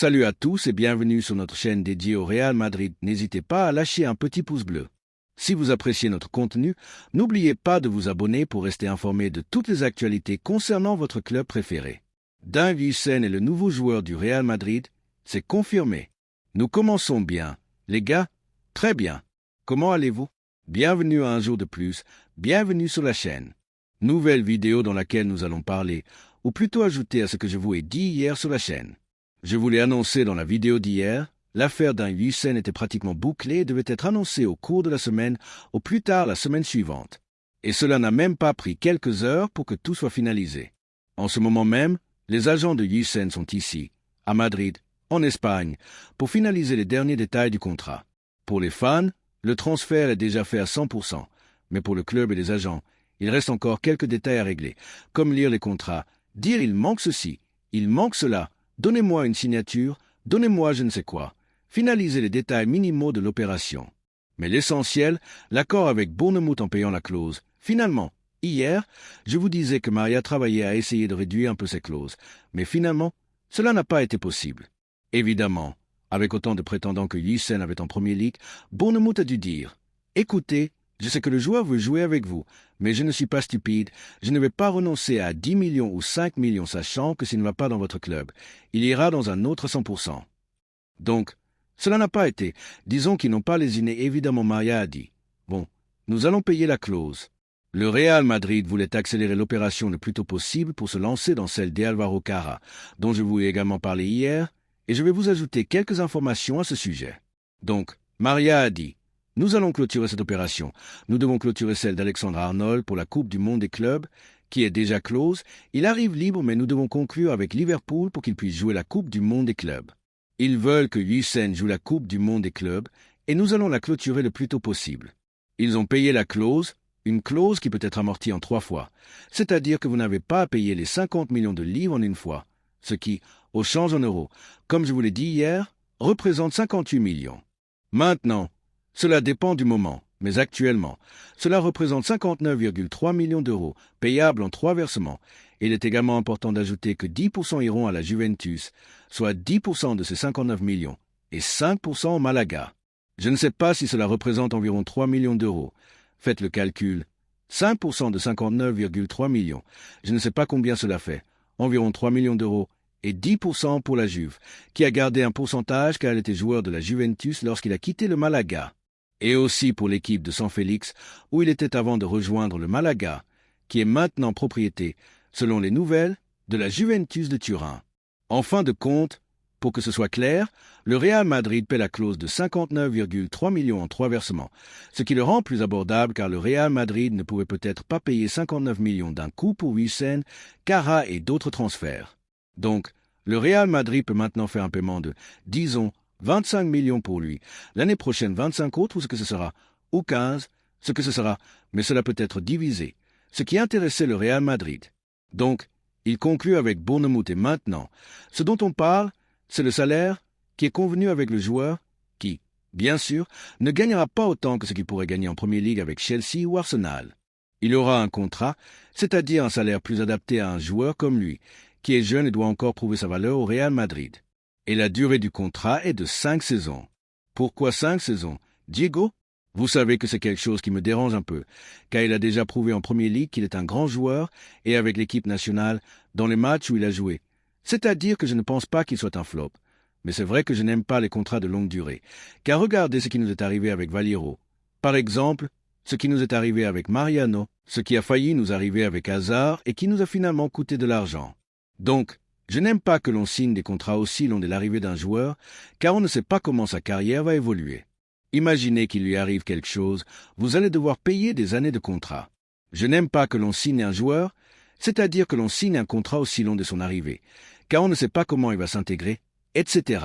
Salut à tous et bienvenue sur notre chaîne dédiée au Real Madrid. N'hésitez pas à lâcher un petit pouce bleu. Si vous appréciez notre contenu, n'oubliez pas de vous abonner pour rester informé de toutes les actualités concernant votre club préféré. Dani Huijsen est le nouveau joueur du Real Madrid, c'est confirmé. Nous commençons bien. Les gars, très bien. Comment allez-vous? Bienvenue à un jour de plus, bienvenue sur la chaîne. Nouvelle vidéo dans laquelle nous allons parler, ou plutôt ajouter à ce que je vous ai dit hier sur la chaîne. Je vous l'ai annoncé dans la vidéo d'hier, l'affaire Dani Huijsen était pratiquement bouclée et devait être annoncée au cours de la semaine, au plus tard la semaine suivante. Et cela n'a même pas pris quelques heures pour que tout soit finalisé. En ce moment même, les agents de Huijsen sont ici, à Madrid, en Espagne, pour finaliser les derniers détails du contrat. Pour les fans, le transfert est déjà fait à 100%, mais pour le club et les agents, il reste encore quelques détails à régler, comme lire les contrats, dire il manque ceci, il manque cela, donnez-moi une signature, donnez-moi je ne sais quoi. Finaliser les détails minimaux de l'opération. Mais l'essentiel, l'accord avec Bournemouth en payant la clause. Finalement, hier, je vous disais que Maria travaillait à essayer de réduire un peu ses clauses. Mais finalement, cela n'a pas été possible. Évidemment, avec autant de prétendants que Huijsen avait en Premier League, Bournemouth a dû dire « Écoutez, je sais que le joueur veut jouer avec vous, mais je ne suis pas stupide, je ne vais pas renoncer à 10 millions ou 5 millions sachant que s'il ne va pas dans votre club, il ira dans un autre 100%. Donc, cela n'a pas été. Disons qu'ils n'ont pas lésiné, évidemment Maria a dit. Bon, nous allons payer la clause. Le Real Madrid voulait accélérer l'opération le plus tôt possible pour se lancer dans celle d'Álvaro Carra, dont je vous ai également parlé hier, et je vais vous ajouter quelques informations à ce sujet. Donc, Maria a dit, nous allons clôturer cette opération. Nous devons clôturer celle d'Alexandre Arnold pour la Coupe du Monde des clubs, qui est déjà close. Il arrive libre, mais nous devons conclure avec Liverpool pour qu'il puisse jouer la Coupe du Monde des clubs. Ils veulent que Huijsen joue la Coupe du Monde des clubs, et nous allons la clôturer le plus tôt possible. Ils ont payé la clause, une clause qui peut être amortie en 3 fois, c'est-à-dire que vous n'avez pas à payer les 50 millions de livres en une fois, ce qui, au change en euros, comme je vous l'ai dit hier, représente 58 millions. Maintenant, cela dépend du moment, mais actuellement, cela représente 59,3 millions d'euros, payables en 3 versements. Il est également important d'ajouter que 10% iront à la Juventus, soit 10% de ces 59 millions, et 5% au Malaga. Je ne sais pas si cela représente environ 3 millions d'euros. Faites le calcul. 5% de 59,3 millions. Je ne sais pas combien cela fait. Environ 3 millions d'euros. Et 10% pour la Juve, qui a gardé un pourcentage car elle était joueur de la Juventus lorsqu'il a quitté le Malaga. Et aussi pour l'équipe de San Félix, où il était avant de rejoindre le Malaga, qui est maintenant propriété, selon les nouvelles, de la Juventus de Turin. En fin de compte, pour que ce soit clair, le Real Madrid paie la clause de 59,3 millions en 3 versements, ce qui le rend plus abordable car le Real Madrid ne pouvait peut-être pas payer 59 millions d'un coup pour Huijsen, Carra et d'autres transferts. Donc, le Real Madrid peut maintenant faire un paiement de, disons, 25 millions pour lui, l'année prochaine 25 autres ou ce que ce sera, ou 15, ce que ce sera, mais cela peut être divisé, ce qui intéressait le Real Madrid. Donc, il conclut avec Bournemouth et maintenant, ce dont on parle, c'est le salaire qui est convenu avec le joueur qui, bien sûr, ne gagnera pas autant que ce qu'il pourrait gagner en Premier League avec Chelsea ou Arsenal. Il aura un contrat, c'est-à-dire un salaire plus adapté à un joueur comme lui, qui est jeune et doit encore prouver sa valeur au Real Madrid. Et la durée du contrat est de 5 saisons. Pourquoi 5 saisons? Diego? Vous savez que c'est quelque chose qui me dérange un peu, car il a déjà prouvé en Premier League qu'il est un grand joueur et avec l'équipe nationale dans les matchs où il a joué. C'est-à-dire que je ne pense pas qu'il soit un flop. Mais c'est vrai que je n'aime pas les contrats de longue durée, car regardez ce qui nous est arrivé avec Valero. Par exemple, ce qui nous est arrivé avec Mariano, ce qui a failli nous arriver avec Hazard et qui nous a finalement coûté de l'argent. Donc, je n'aime pas que l'on signe des contrats aussi longs dès l'arrivée d'un joueur, car on ne sait pas comment sa carrière va évoluer. Imaginez qu'il lui arrive quelque chose, vous allez devoir payer des années de contrat. Je n'aime pas que l'on signe un joueur, c'est-à-dire que l'on signe un contrat aussi long de son arrivée, car on ne sait pas comment il va s'intégrer, etc.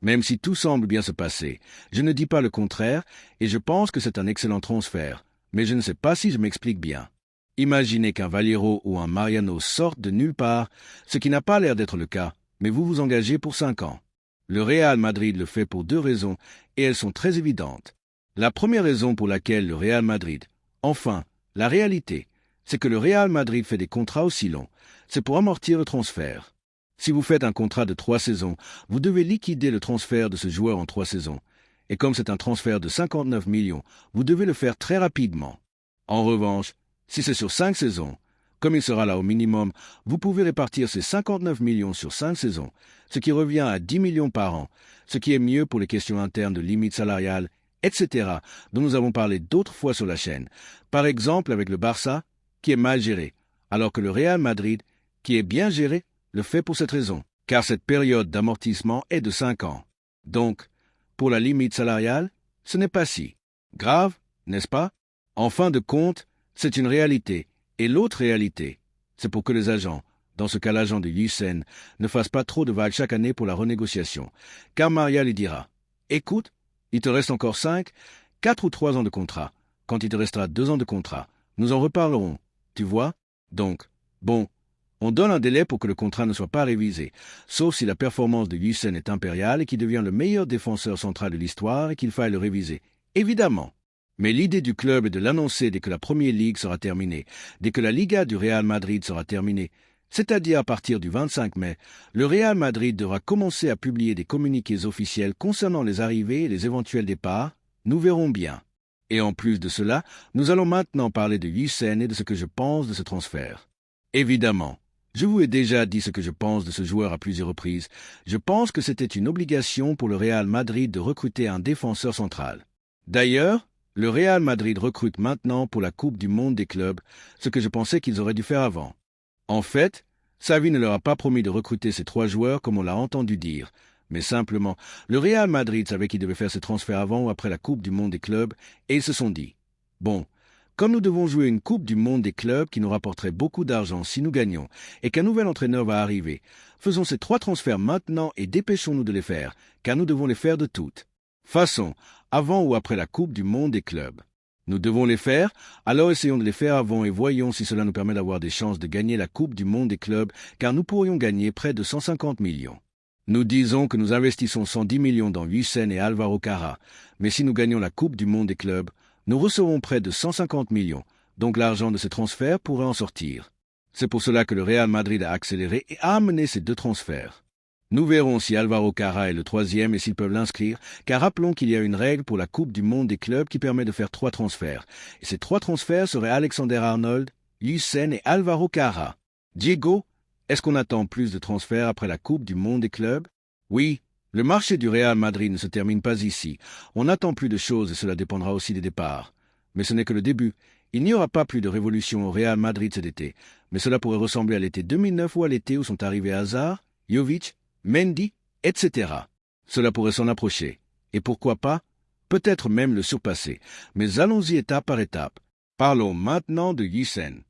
Même si tout semble bien se passer, je ne dis pas le contraire, et je pense que c'est un excellent transfert, mais je ne sais pas si je m'explique bien. Imaginez qu'un Valero ou un Mariano sortent de nulle part, ce qui n'a pas l'air d'être le cas, mais vous vous engagez pour 5 ans. Le Real Madrid le fait pour 2 raisons, et elles sont très évidentes. La première raison pour laquelle le Real Madrid, enfin, la réalité, c'est que le Real Madrid fait des contrats aussi longs, c'est pour amortir le transfert. Si vous faites un contrat de 3 saisons, vous devez liquider le transfert de ce joueur en 3 saisons. Et comme c'est un transfert de 59 millions, vous devez le faire très rapidement. En revanche, si c'est sur 5 saisons, comme il sera là au minimum, vous pouvez répartir ces 59 millions sur 5 saisons, ce qui revient à 10 millions par an, ce qui est mieux pour les questions internes de limites salariales, etc., dont nous avons parlé d'autres fois sur la chaîne. Par exemple avec le Barça, qui est mal géré, alors que le Real Madrid, qui est bien géré, le fait pour cette raison, car cette période d'amortissement est de 5 ans. Donc, pour la limite salariale, ce n'est pas si grave, n'est-ce pas? En fin de compte, c'est une réalité. Et l'autre réalité, c'est pour que les agents, dans ce cas l'agent de Yusen, ne fassent pas trop de vagues chaque année pour la renégociation. Car Maria lui dira, « Écoute, il te reste encore 5, 4 ou 3 ans de contrat. Quand il te restera 2 ans de contrat, nous en reparlerons. Tu vois? Donc, bon, on donne un délai pour que le contrat ne soit pas révisé, sauf si la performance de Yusen est impériale et qu'il devient le meilleur défenseur central de l'histoire et qu'il faille le réviser. Évidemment. Mais l'idée du club est de l'annoncer dès que la Première Ligue sera terminée, dès que la Liga du Real Madrid sera terminée, c'est-à-dire à partir du 25 mai, le Real Madrid devra commencer à publier des communiqués officiels concernant les arrivées et les éventuels départs, nous verrons bien. Et en plus de cela, nous allons maintenant parler de Yusen et de ce que je pense de ce transfert. Évidemment, je vous ai déjà dit ce que je pense de ce joueur à plusieurs reprises. Je pense que c'était une obligation pour le Real Madrid de recruter un défenseur central. D'ailleurs, le Real Madrid recrute maintenant pour la Coupe du Monde des clubs, ce que je pensais qu'ils auraient dû faire avant. En fait, Xavi ne leur a pas promis de recruter ces 3 joueurs comme on l'a entendu dire, mais simplement, le Real Madrid savait qu'il devait faire ce transfert avant ou après la Coupe du Monde des clubs, et ils se sont dit, bon, comme nous devons jouer une Coupe du Monde des clubs qui nous rapporterait beaucoup d'argent si nous gagnons, et qu'un nouvel entraîneur va arriver, faisons ces 3 transferts maintenant et dépêchons-nous de les faire, car nous devons les faire de toutes façons, avant ou après la Coupe du Monde des clubs. Nous devons les faire, alors essayons de les faire avant et voyons si cela nous permet d'avoir des chances de gagner la Coupe du Monde des clubs, car nous pourrions gagner près de 150 millions. Nous disons que nous investissons 110 millions dans Yusen et Alvaro Cara, mais si nous gagnons la Coupe du Monde des clubs, nous recevrons près de 150 millions, donc l'argent de ces transferts pourrait en sortir. C'est pour cela que le Real Madrid a accéléré et a amené ces 2 transferts. Nous verrons si Alvaro Cara est le 3e et s'ils peuvent l'inscrire, car rappelons qu'il y a une règle pour la Coupe du Monde des clubs qui permet de faire 3 transferts. Et ces 3 transferts seraient Alexander-Arnold, Yusen et Alvaro Cara. Diego, est-ce qu'on attend plus de transferts après la Coupe du Monde des clubs? Oui, le marché du Real Madrid ne se termine pas ici. On attend plus de choses et cela dépendra aussi des départs. Mais ce n'est que le début. Il n'y aura pas plus de révolution au Real Madrid cet été, mais cela pourrait ressembler à l'été 2009 ou à l'été où sont arrivés Hazard, Jovic, Mendy, etc. Cela pourrait s'en approcher. Et pourquoi pas? Peut-être même le surpasser. Mais allons-y étape par étape. Parlons maintenant de Yusen.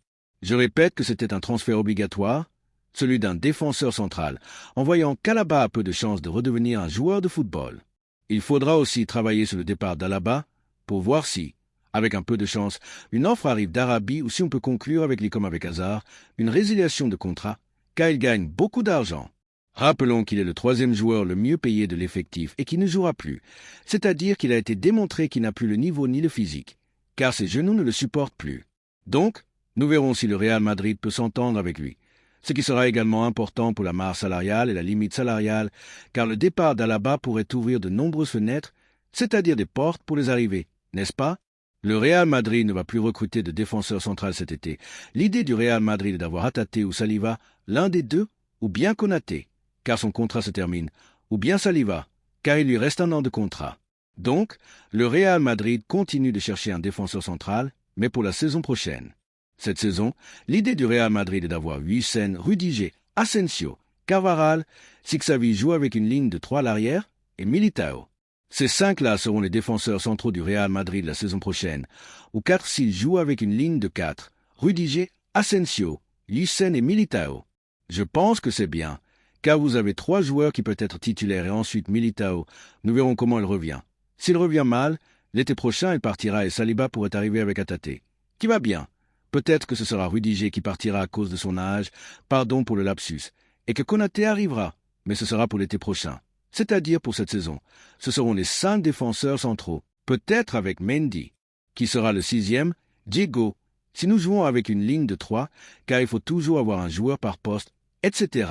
Je répète que c'était un transfert obligatoire, celui d'un défenseur central, en voyant qu'Alaba a peu de chances de redevenir un joueur de football. Il faudra aussi travailler sur le départ d'Alaba pour voir si, avec un peu de chance, une offre arrive d'Arabie ou si on peut conclure avec lui comme avec Hazard, une résiliation de contrat, car il gagne beaucoup d'argent. Rappelons qu'il est le 3e joueur le mieux payé de l'effectif et qui ne jouera plus, c'est-à-dire qu'il a été démontré qu'il n'a plus le niveau ni le physique, car ses genoux ne le supportent plus. Donc, nous verrons si le Real Madrid peut s'entendre avec lui, ce qui sera également important pour la marge salariale et la limite salariale, car le départ d'Alaba pourrait ouvrir de nombreuses fenêtres, c'est-à-dire des portes pour les arrivées, n'est-ce pas? Le Real Madrid ne va plus recruter de défenseur central cet été. L'idée du Real Madrid est d'avoir Hatate ou Saliba, l'un des deux, ou bien Konaté, car son contrat se termine, ou bien Saliba, car il lui reste 1 an de contrat. Donc, le Real Madrid continue de chercher un défenseur central, mais pour la saison prochaine. Cette saison, l'idée du Real Madrid est d'avoir Yusen, Rudiger, Asensio, Carvajal, si Xavi joue avec une ligne de 3 à l'arrière, et Militao. Ces 5-là seront les défenseurs centraux du Real Madrid la saison prochaine, ou 4 s'ils jouent avec une ligne de 4, Rudiger, Asensio, Yusen et Militao. Je pense que c'est bien, car vous avez 3 joueurs qui peuvent être titulaires et ensuite Militao. Nous verrons comment il revient. S'il revient mal, l'été prochain il partira et Saliba pourrait arriver avec Hatate, qui va bien. Peut-être que ce sera Rudiger qui partira à cause de son âge, pardon pour le lapsus, et que Konaté arrivera, mais ce sera pour l'été prochain, c'est-à-dire pour cette saison. Ce seront les 5 défenseurs centraux, peut-être avec Mendy, qui sera le 6e, Diego, si nous jouons avec une ligne de 3, car il faut toujours avoir un joueur par poste, etc.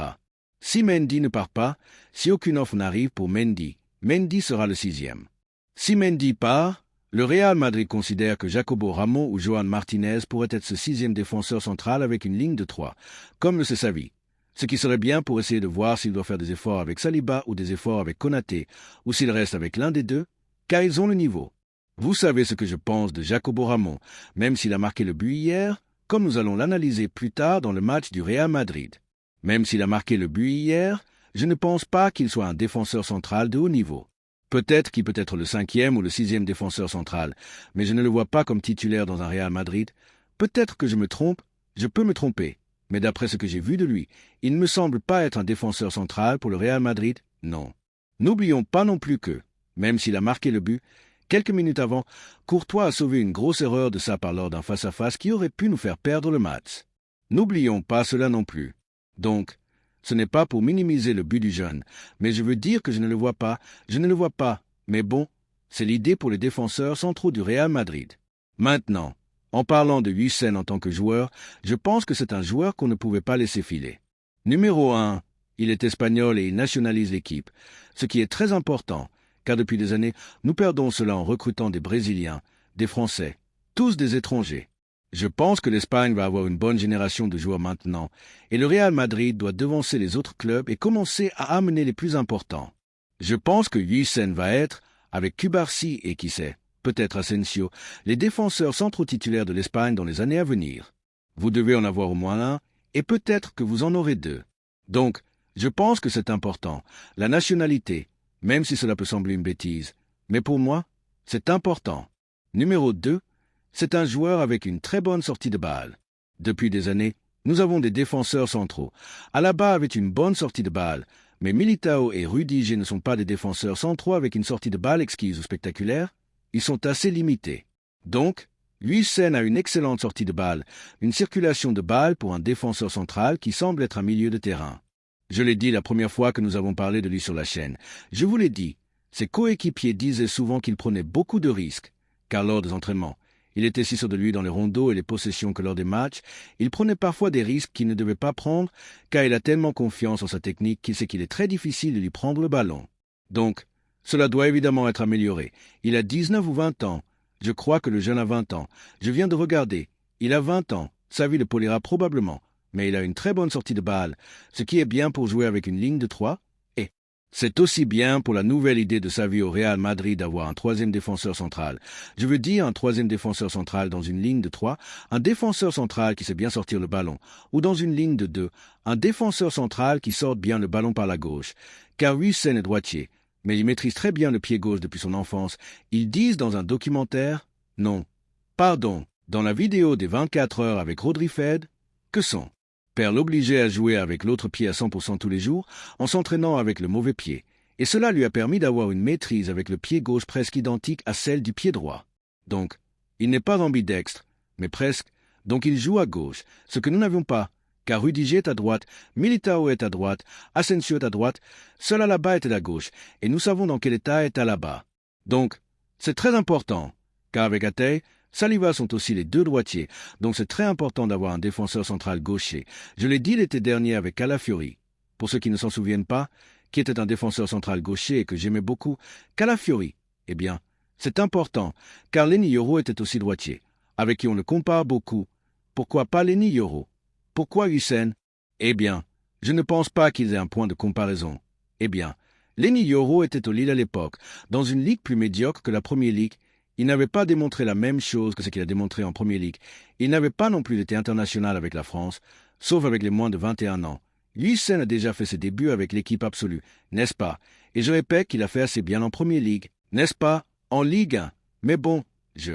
Si Mendy ne part pas, si aucune offre n'arrive pour Mendy, Mendy sera le 6e. Si Mendy part, le Real Madrid considère que Jacobo Ramos ou Joan Martinez pourraient être ce 6e défenseur central avec une ligne de 3, comme le sait Xavi. Ce qui serait bien pour essayer de voir s'il doit faire des efforts avec Saliba ou des efforts avec Konaté, ou s'il reste avec l'un des deux, car ils ont le niveau. Vous savez ce que je pense de Jacobo Ramos, même s'il a marqué le but hier, comme nous allons l'analyser plus tard dans le match du Real Madrid. Même s'il a marqué le but hier, je ne pense pas qu'il soit un défenseur central de haut niveau. Peut-être qu'il peut être le 5e ou le 6e défenseur central, mais je ne le vois pas comme titulaire dans un Real Madrid. Peut-être que je me trompe, je peux me tromper, mais d'après ce que j'ai vu de lui, il ne me semble pas être un défenseur central pour le Real Madrid, non. N'oublions pas non plus que, même s'il a marqué le but, quelques minutes avant, Courtois a sauvé une grosse erreur de sa part lors d'un face-à-face qui aurait pu nous faire perdre le match. N'oublions pas cela non plus. Donc, ce n'est pas pour minimiser le but du jeune, mais je veux dire que je ne le vois pas, mais bon, c'est l'idée pour les défenseurs centraux du Real Madrid. Maintenant, en parlant de Hüseyin en tant que joueur, je pense que c'est un joueur qu'on ne pouvait pas laisser filer. Numéro 1, il est espagnol et il nationalise l'équipe, ce qui est très important, car depuis des années, nous perdons cela en recrutant des Brésiliens, des Français, tous des étrangers. Je pense que l'Espagne va avoir une bonne génération de joueurs maintenant, et le Real Madrid doit devancer les autres clubs et commencer à amener les plus importants. Je pense que Hüseyin va être, avec Cubarsí et qui sait, peut-être Asensio, les défenseurs centraux titulaires de l'Espagne dans les années à venir. Vous devez en avoir au moins un, et peut-être que vous en aurez deux. Donc, je pense que c'est important, la nationalité, même si cela peut sembler une bêtise. Mais pour moi, c'est important. Numéro 2, c'est un joueur avec une très bonne sortie de balle. Depuis des années, nous avons des défenseurs centraux. Alaba avait une bonne sortie de balle, mais Militao et Rudiger ne sont pas des défenseurs centraux avec une sortie de balle exquise ou spectaculaire. Ils sont assez limités. Donc, Hüseyin a une excellente sortie de balle, une circulation de balle pour un défenseur central qui semble être un milieu de terrain. Je l'ai dit la première fois que nous avons parlé de lui sur la chaîne. Je vous l'ai dit, ses coéquipiers disaient souvent qu'il prenait beaucoup de risques, car lors des entraînements, il était si sûr de lui dans les rondeaux et les possessions que lors des matchs, il prenait parfois des risques qu'il ne devait pas prendre, car il a tellement confiance en sa technique qu'il sait qu'il est très difficile de lui prendre le ballon. Donc, cela doit évidemment être amélioré. Il a 19 ou 20 ans. Je crois que le jeune a 20 ans. Je viens de regarder. Il a 20 ans. Sa vie le polira probablement. Mais il a une très bonne sortie de balle, ce qui est bien pour jouer avec une ligne de 3. Et c'est aussi bien pour la nouvelle idée de Xavi au Real Madrid d'avoir un troisième défenseur central. Je veux dire un troisième défenseur central dans une ligne de 3, un défenseur central qui sait bien sortir le ballon, ou dans une ligne de 2, un défenseur central qui sorte bien le ballon par la gauche. Car Hüseyin est droitier, mais il maîtrise très bien le pied gauche depuis son enfance. Ils disent dans un documentaire, non, pardon, dans la vidéo des 24 heures avec Rodri Fed, que son père l'obligeait à jouer avec l'autre pied à 100% tous les jours, en s'entraînant avec le mauvais pied, et cela lui a permis d'avoir une maîtrise avec le pied gauche presque identique à celle du pied droit. Donc, il n'est pas ambidextre, mais presque, donc il joue à gauche, ce que nous n'avions pas, car Rudiger est à droite, Militao est à droite, Asensio est à droite, seul Alaba était à gauche, et nous savons dans quel état est Alaba. Donc, c'est très important, car avec Atey, Saliba sont aussi les deux droitiers, donc c'est très important d'avoir un défenseur central gaucher. Je l'ai dit l'été dernier avec Calafiori. Pour ceux qui ne s'en souviennent pas, qui était un défenseur central gaucher et que j'aimais beaucoup, Calafiori, eh bien, c'est important, car Lenny Yoro était aussi droitier, avec qui on le compare beaucoup. Pourquoi pas Lenny Yoro? Pourquoi Hüseyin? Eh bien, je ne pense pas qu'ils aient un point de comparaison. Eh bien, Lenny Yoro était au Lille à l'époque, dans une ligue plus médiocre que la Premier League. Il n'avait pas démontré la même chose que ce qu'il a démontré en Premier League. Il n'avait pas non plus été international avec la France, sauf avec les moins de 21 ans. Hüseyin a déjà fait ses débuts avec l'équipe absolue, n'est-ce pas? Et je répète qu'il a fait assez bien en Premier League, n'est-ce pas? En Ligue 1. Mais bon, je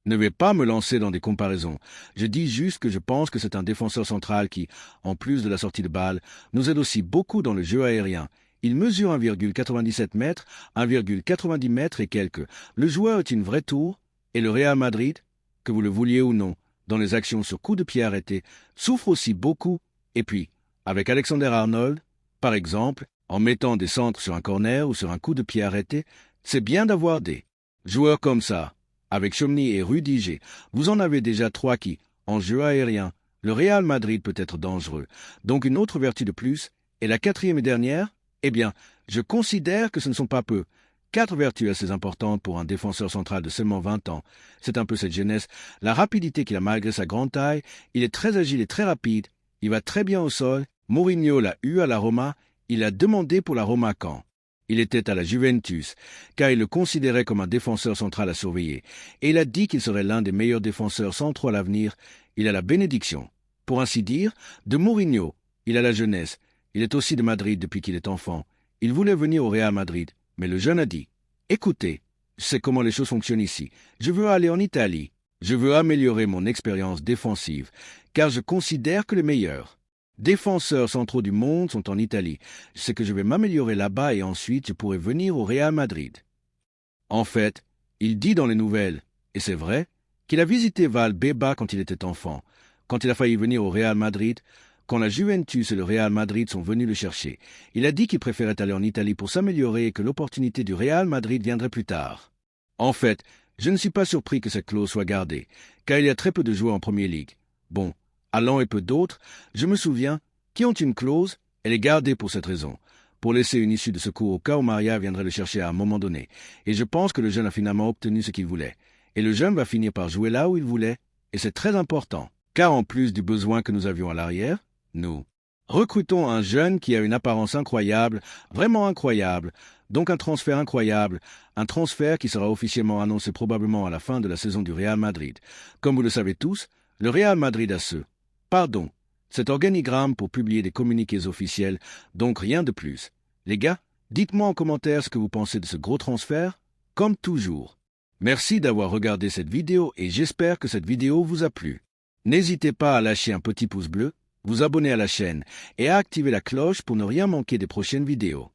ne vais pas me lancer dans des comparaisons. Je dis juste que je pense que c'est un défenseur central qui, en plus de la sortie de balle, nous aide aussi beaucoup dans le jeu aérien. Il mesure 1,97 mètres, 1,90 mètres et quelques. Le joueur est une vraie tour, et le Real Madrid, que vous le vouliez ou non, dans les actions sur coup de pied arrêté, souffre aussi beaucoup. Et puis, avec Alexander Arnold, par exemple, en mettant des centres sur un corner ou sur un coup de pied arrêté, c'est bien d'avoir des joueurs comme ça. Avec Tchouaméni et Rudiger, vous en avez déjà 3 qui, en jeu aérien, le Real Madrid peut être dangereux. Donc une autre vertu de plus, Et la quatrième et dernière? Eh bien, je considère que ce ne sont pas peu. 4 vertus assez importantes pour un défenseur central de seulement 20 ans. C'est un peu cette jeunesse. La rapidité qu'il a malgré sa grande taille. Il est très agile et très rapide. Il va très bien au sol. Mourinho l'a eu à la Roma. Il a demandé pour la Roma quand il était à la Juventus, car il le considérait comme un défenseur central à surveiller. Et il a dit qu'il serait l'un des meilleurs défenseurs centraux à l'avenir. Il a la bénédiction, pour ainsi dire, de Mourinho. Il a la jeunesse. Il est aussi de Madrid depuis qu'il est enfant. Il voulait venir au Real Madrid. Mais le jeune a dit, « Écoutez, je sais comment les choses fonctionnent ici. Je veux aller en Italie. Je veux améliorer mon expérience défensive, car je considère que les meilleurs défenseurs centraux du monde sont en Italie. C'est que je vais m'améliorer là-bas et ensuite je pourrai venir au Real Madrid. » En fait, il dit dans les nouvelles, et c'est vrai, qu'il a visité Valdebebas quand il était enfant, quand il a failli venir au Real Madrid, quand la Juventus et le Real Madrid sont venus le chercher. Il a dit qu'il préférait aller en Italie pour s'améliorer et que l'opportunité du Real Madrid viendrait plus tard. En fait, je ne suis pas surpris que cette clause soit gardée, car il y a très peu de joueurs en Premier League. Bon, Allan et peu d'autres, je me souviens, qui ont une clause, elle est gardée pour cette raison, pour laisser une issue de secours au cas où Maria viendrait le chercher à un moment donné. Et je pense que le jeune a finalement obtenu ce qu'il voulait. Et le jeune va finir par jouer là où il voulait, et c'est très important, car en plus du besoin que nous avions à l'arrière, nous recrutons un jeune qui a une apparence incroyable, vraiment incroyable, donc un transfert incroyable, un transfert qui sera officiellement annoncé probablement à la fin de la saison du Real Madrid. Comme vous le savez tous, le Real Madrid a cet organigramme pour publier des communiqués officiels, donc rien de plus. Les gars, dites-moi en commentaire ce que vous pensez de ce gros transfert, comme toujours. Merci d'avoir regardé cette vidéo et j'espère que cette vidéo vous a plu. N'hésitez pas à lâcher un petit pouce bleu, vous abonner à la chaîne et à activer la cloche pour ne rien manquer des prochaines vidéos.